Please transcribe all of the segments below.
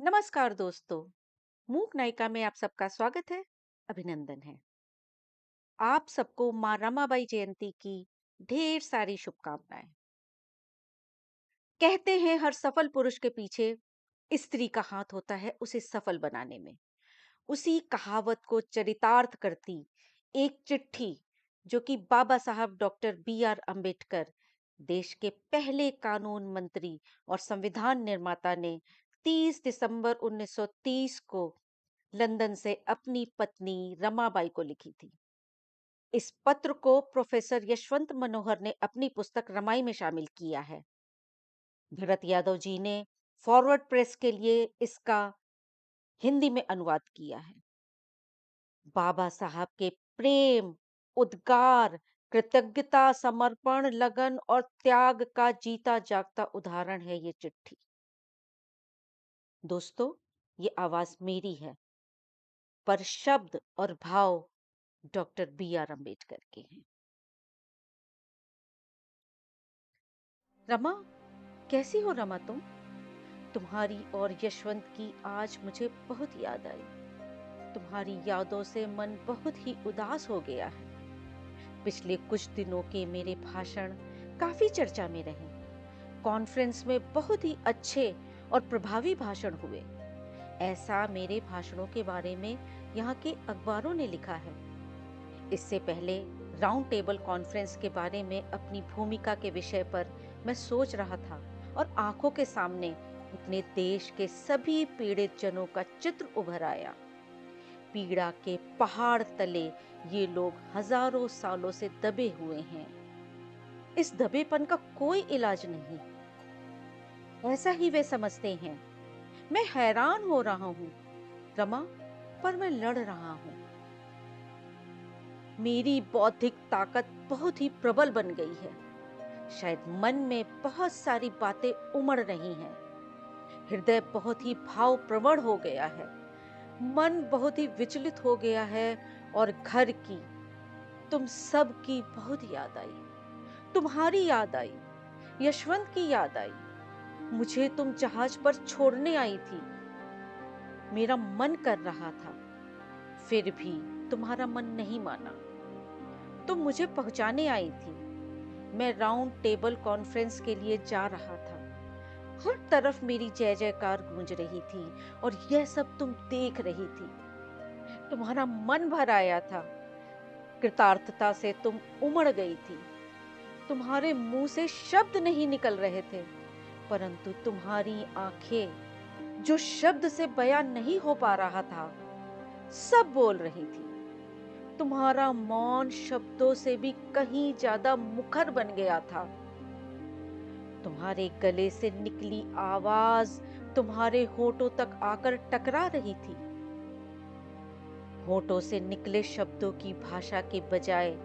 नमस्कार दोस्तों। मूक नायिका में आप सबका स्वागत है। अभिनंदन है। आप सबको माँ रमाबाई जयंती की ढेर सारी शुभकामनाएं। कहते हैं हर सफल पुरुष के पीछे स्त्री का हाथ होता है उसे सफल बनाने में। उसी कहावत को चरितार्थ करती एक चिट्ठी जो कि बाबा साहब डॉक्टर बी आर अंबेडकर, देश के पहले कानून मंत्री और संविधान निर्माता ने 30 दिसंबर 1930 को लंदन से अपनी पत्नी रमाबाई को लिखी थी। इस पत्र को प्रोफेसर यशवंत मनोहर ने अपनी पुस्तक रमाई में शामिल किया है। भरत यादव जी ने फॉरवर्ड प्रेस के लिए इसका हिंदी में अनुवाद किया है। बाबा साहब के प्रेम, उद्गार, कृतज्ञता, समर्पण, लगन और त्याग का जीता जागता उदाहरण है ये चिट्ठी। दोस्तों, ये आवाज मेरी है, पर शब्द और भाव डॉक्टर बी आर अंबेडकर के हैं। रमा, कैसी हो रमा तुम? तुम्हारी और यशवंत की आज मुझे बहुत याद आई। तुम्हारी यादों से मन बहुत ही उदास हो गया है। पिछले कुछ दिनों के मेरे भाषण काफी चर्चा में रहे। कॉन्फ्रेंस में बहुत ही अच्छे और प्रभावी भाषण हुए। ऐसा मेरे भाषणों के बारे में यहाँ के अखबारों ने लिखा है। इससे पहले राउंड टेबल कॉन्फ्रेंस के बारे में अपनी भूमिका के विषय पर मैं सोच रहा था और आंखों के सामने अपने देश के सभी पीड़ित जनों का चित्र उभर आया। पीड़ा के पहाड़ तले ये लोग हजारों सालों से दबे हुए हैं। इस दबेपन का कोई इलाज नहीं, ऐसा ही वे समझते हैं। मैं हैरान हो रहा हूँ रमा, पर मैं लड़ रहा हूँ। मेरी बौद्धिक ताकत बहुत ही प्रबल बन गई है। शायद मन में बहुत सारी बातें उमड़ रही हैं। हृदय बहुत ही भाव प्रवण हो गया है। मन बहुत ही विचलित हो गया है और घर की, तुम सब की बहुत याद आई। तुम्हारी याद आई, यशवंत की याद आई। मुझे तुम जहाज पर छोड़ने आई थी। मेरा मन कर रहा था, फिर भी तुम्हारा मन नहीं माना। तुम मुझे पहुंचाने आई थी। मैं राउंड टेबल कॉन्फ्रेंस के लिए जा रहा था। हर तरफ मेरी जय जयकार गूंज रही थी और यह सब तुम देख रही थी। तुम्हारा मन भर आया था। कृतार्थता से तुम उमड़ गई थी। तुम्हारे मुंह से शब्द नहीं निकल रहे थे, परंतु तुम्हारी आंखें, जो शब्द से बयान नहीं हो पा रहा था, सब बोल रही थी। तुम्हारा मौन शब्दों से भी कहीं ज्यादा मुखर बन गया था। तुम्हारे गले से निकली आवाज तुम्हारे होठों तक आकर टकरा रही थी। होठों से निकले शब्दों की भाषा के बजाय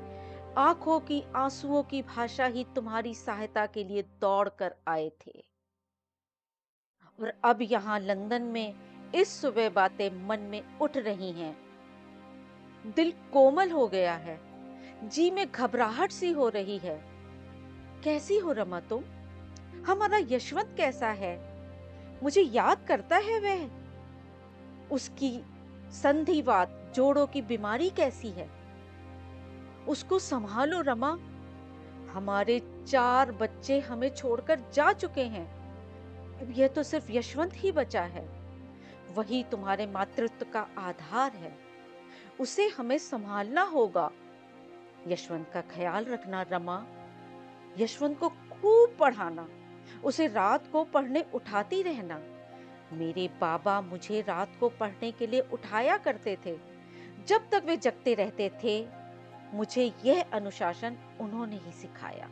आंखों की आंसुओं की भाषा ही तुम्हारी सहायता के लिए दौड़ कर आए थे। और अब यहाँ लंदन में इस सुबह बातें मन में उठ रही हैं। दिल कोमल हो गया है। जी में घबराहट सी हो रही है। कैसी हो रमा तुम? हमारा यशवंत कैसा है? मुझे याद करता है वह? उसकी संधिवात जोड़ों की बीमारी कैसी है? उसको संभालो रमा। हमारे 4 बच्चे हमें छोड़कर जा चुके हैं। अब यह तो सिर्फ यशवंत ही बचा है। वही तुम्हारे मातृत्व का आधार है। उसे हमें संभालना होगा। यशवंत का ख्याल रखना रमा। यशवंत को खूब पढ़ाना। उसे रात को पढ़ने उठाती रहना। मेरे बाबा मुझे रात को पढ़ने के लिए उठाया करते थे। जब तक वे जगते रहते थे, मुझे यह अनुशासन उन्होंने ही सिखाया।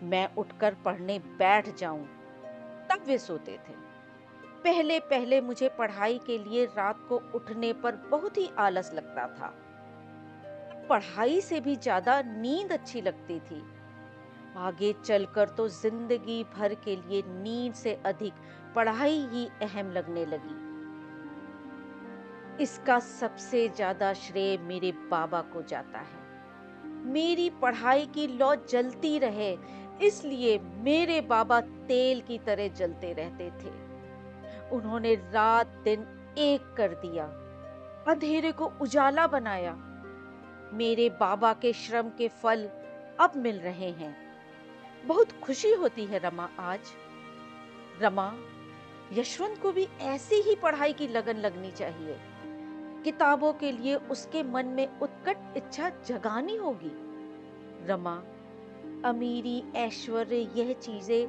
मैं उठकर पढ़ने बैठ जाऊं, तब वे सोते थे। पहले पहले मुझे पढ़ाई के लिए रात को उठने पर बहुत ही आलस लगता था। पढ़ाई से भी ज्यादा नींद अच्छी लगती थी। आगे चलकर तो जिंदगी भर के लिए नींद से अधिक पढ़ाई ही अहम लगने लगी। इसका सबसे ज्यादा श्रेय मेरे बाबा को जाता है। मेरी पढ़ाई की लौ जलती रहे, इसलिए मेरे बाबा तेल की तरह जलते रहते थे। उन्होंने रात दिन एक कर दिया, अंधेरे को उजाला बनाया। मेरे बाबा के श्रम के फल अब मिल रहे हैं। बहुत खुशी होती है रमा आज। रमा, यशवंत को भी ऐसी ही पढ़ाई की लगन लगनी चाहिए। किताबों के लिए उसके मन में उत्कट इच्छा जगानी होगी। रमा, अमीरी, ऐश्वर्य, यह चीजें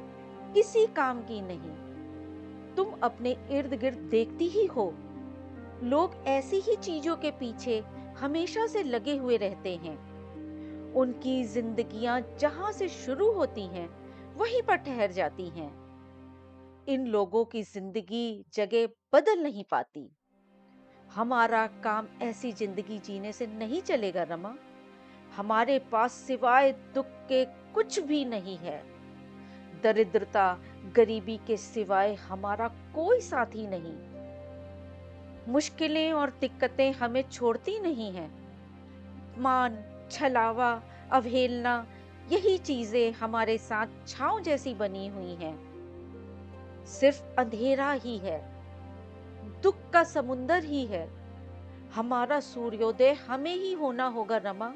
किसी काम की नहीं। तुम अपने इर्द गिर्द देखती ही हो, लोग ऐसी ही चीजों के पीछे हमेशा से लगे हुए रहते हैं। उनकी जिंदगियां जहां से शुरू होती हैं, वहीं पर ठहर जाती हैं। इन लोगों की जिंदगी जगह बदल नहीं पाती। हमारा काम ऐसी जिंदगी जीने से नहीं चलेगा रमा। हमारे पास सिवाय दुख के कुछ भी नहीं है। दरिद्रता, गरीबी के सिवाय हमारा कोई साथी नहीं। मुश्किलें और दिक्कतें हमें छोड़ती नहीं हैं। मान, छलावा, अवहेलना, यही चीजें हमारे साथ छांव जैसी बनी हुई हैं। सिर्फ अंधेरा ही है, दुख का समुंदर ही है। हमारा सूर्योदय हमें ही होना होगा रमा।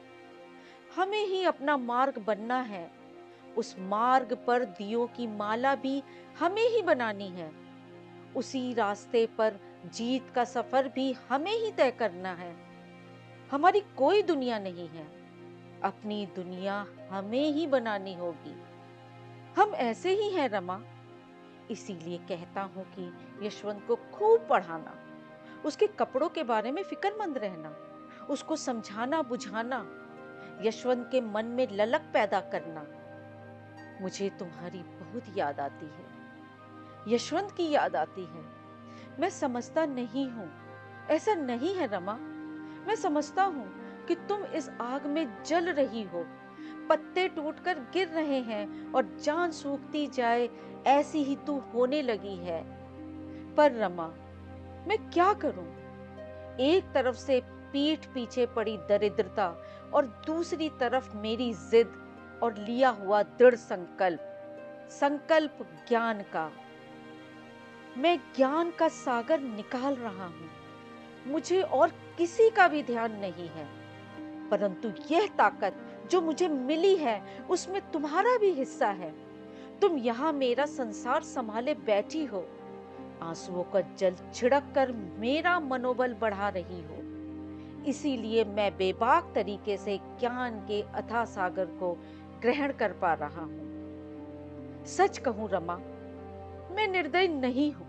हमें ही अपना मार्ग बनना है। उस मार्ग पर दियों की माला भी हमें ही बनानी है। उसी रास्ते पर जीत का सफर भी हमें ही तय करना है। हमारी कोई दुनिया नहीं है, अपनी दुनिया हमें ही बनानी होगी। हम ऐसे ही हैं रमा। इसीलिए कहता हूं कि यशवंत को खूब पढ़ाना, उसके कपड़ों के बारे में फिक्रमंद रहना, उसको समझाना बुझाना, यशवंत के मन में ललक पैदा करना। मुझे तुम्हारी बहुत याद आती है, यशवंत की याद आती है। मैं समझता नहीं हूं, ऐसा नहीं है रमा। मैं समझता हूं कि तुम इस आग में जल रही हो, पत्ते टूटकर गिर रहे हैं और जान सूखती जाए ऐसी ही तू होने लगी है। पर रमा, मैं क्या करूं? एक तरफ से पीठ पीछे पड़ी दरिद्रता और दूसरी तरफ मेरी जिद और लिया हुआ दृढ़ संकल्प, संकल्प ज्ञान का। मैं ज्ञान का सागर निकाल रहा हूं। मुझे और किसी का भी ध्यान नहीं है, परंतु यह ताकत जो मुझे मिली है, उसमें तुम्हारा भी हिस्सा है। तुम यहाँ मेरा संसार संभाले बैठी हो, आंसुओं का जल छिड़क कर मेरा मनोबल बढ़ा रही हो। इसीलिए मैं बेबाक तरीके से ज्ञान के अथाह सागर को ग्रहण कर पा रहा हूं। सच कहूं रमा, मैं निर्दयी नहीं हूं,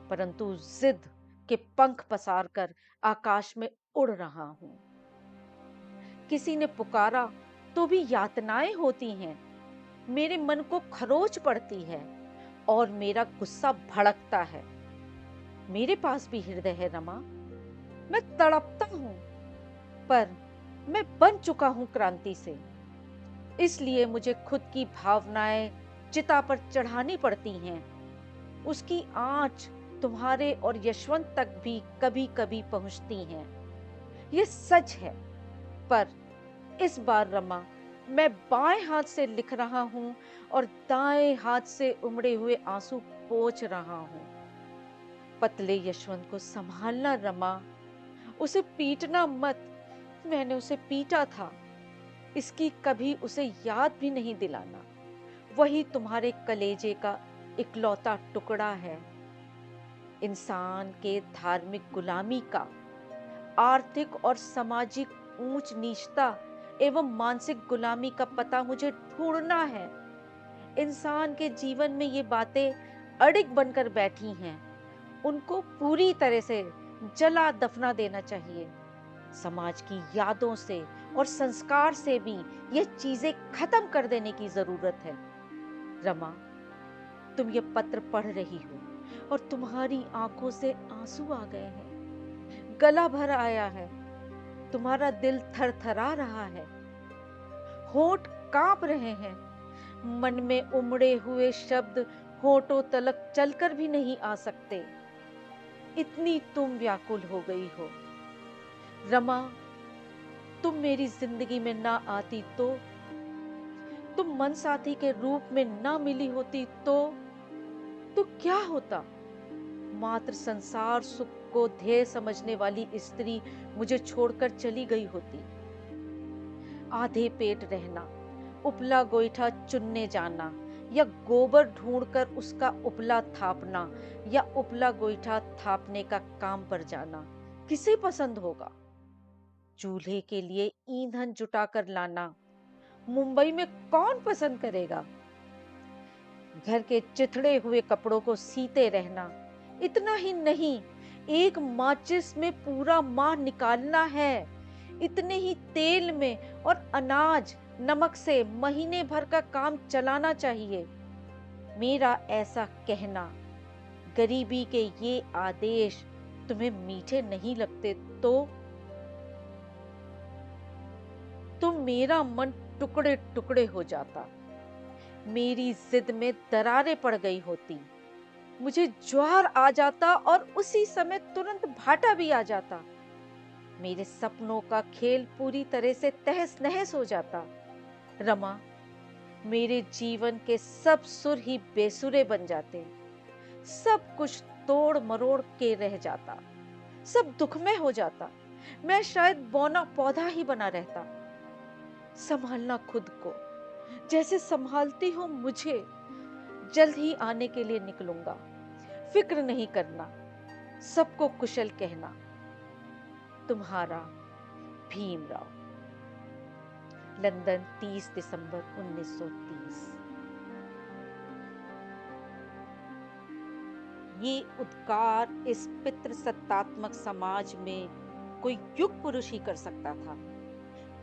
परंतु जिद के पंख पसार कर आकाश में उड़ रहा हूं। किसी ने पुकारा तो भी यातनाएं होती हैं। मेरे मन को खरोच पड़ती है और मेरा गुस्सा भड़कता है। मेरे पास भी हृदय है रमा। मैं तड़पता हूं, पर मैं बन चुका हूं क्रांति से। इसलिए मुझे खुद की भावनाएं चिता पर चढ़ानी पड़ती हैं। उसकी आंच तुम्हारे और यशवंत तक भी कभी कभी पहुंचती हैं। ये सच है। पर इस बार रमा, मैं बाएं हाथ से लिख रहा हूं और दाएं हाथ से उमड़े हुए आंसू पोंछ रहा हूं। पतले यशवंत को संभालना रमा, उसे पीटना मत। मैंने उसे पीटा था, इसकी कभी उसे याद भी नहीं दिलाना। वही तुम्हारे कलेजे का इकलौता टुकड़ा है। इंसान के धार्मिक गुलामी का, आर्थिक और सामाजिक ऊंच नीचता एवं मानसिक गुलामी का पता मुझे ढूंढना है। इंसान के जीवन में ये बातें अड़िग बनकर बैठी हैं। उनको पूरी तरह से जला दफना देना चाहिए। समाज की यादों से और संस्कार से भी ये चीजें खत्म कर देने की जरूरत है। रमा, तुम ये पत्र पढ़ रही हो और तुम्हारी आंखों से आंसू आ गए हैं, गला भर आया है, तुम्हारा दिल थरथरा रहा है, होंठ कांप रहे हैं, मन में उमड़े हुए शब्द होठों तलक चलकर भी नहीं आ सकते। इतनी तुम व्याकुल हो गई हो। रमा, तुम मेरी जिंदगी में ना आती तो, तुम मन साथी के रूप में ना मिली होती तो क्या होता? एकमात्र संसार सुख को ध्येय समझने वाली स्त्री मुझे छोड़कर चली गई होती। आधे पेट रहना, उपला गोईठा चुनने जाना, या गोबर ढूंढकर उसका उपला थापना, या उपला गोईठा थापने का काम पर जाना, किसे पसंद होगा? चूल्हे के लिए ईंधन जुटाकर लाना मुंबई में कौन पसंद करेगा? घर के चिथड़े हुए कपड़ों को सीते रहना, इतना ही नहीं, एक माचिस में पूरा माह निकालना है, इतने ही तेल में और अनाज नमक से महीने भर का काम चलाना चाहिए। मेरा ऐसा कहना, गरीबी के ये आदेश तुम्हें मीठे नहीं लगते तो मेरा मन टुकड़े टुकड़े हो जाता। मेरी जिद में दरारें पड़ गई होती, मुझे ज्वार आ जाता और उसी समय तुरंत भाटा भी आ जाता। मेरे सपनों का खेल पूरी तरह से तहस नहस हो जाता। रमा, मेरे जीवन के सब सुर ही बेसुरे बन जाते, सब कुछ तोड़ मरोड़ के रह जाता, सब दुखमय हो जाता। मैं शायद बौना पौधा ही बना रहता। संभालना खुद को जैसे संभालती हो मुझे। जल्द ही आने के लिए निकलूंगा, फिक्र नहीं करना, सबको कुशल कहना। तुम्हारा भीमराव। लंदन, 30 दिसंबर 1930। ये उद्गार इस पितृसत्तात्मक समाज में कोई युग पुरुष ही कर सकता था।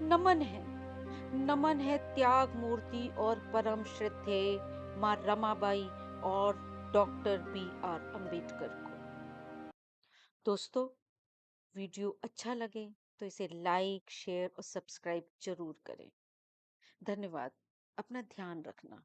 नमन है, नमन है त्याग मूर्ति और परम श्रद्धेय मां रमाबाई और डॉक्टर B.R. अम्बेडकर को। दोस्तों, वीडियो अच्छा लगे तो इसे लाइक, शेयर और सब्सक्राइब जरूर करें। धन्यवाद। अपना ध्यान रखना।